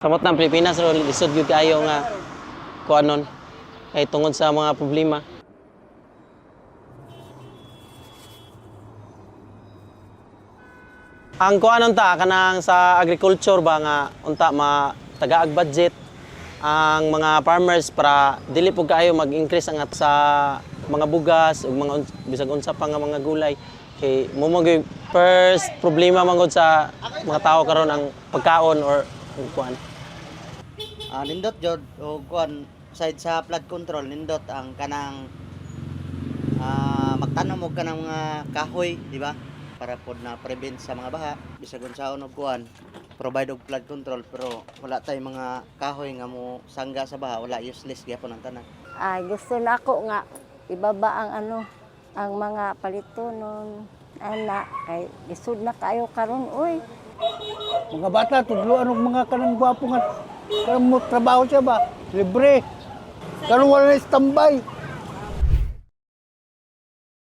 Samot ng Pilipinas ro lisod gyud kayo nga kuanon kay tungod sa mga problema. Ang kuanon ta kanang sa agriculture ba nga unta matagaag budget ang mga farmers para dili pud kaayo mag-increase ang sa mga bugas ug mga bisag unsa pa nga mga gulay kay mo first problema man gud sa mga tao karon ang pagkaon or kuan. Nindot jud o kuan side sa flood control nindot ang kanang magtanom og kanang mga kahoy, di ba? Para pod na prevent sa mga baha bisag unsaon og kuan provide og flood control pero wala tay mga kahoy nga mo sangga sa baha, wala, useless gyapon ang tanan. Gusto na ako nga ibaba ang ang mga palitonon ana kay isud na kayo karon uy. Mga bata, tudloan og mga kanang gwapo nga kanang mo trabaho siya ba? Libre. Karon wala na standby.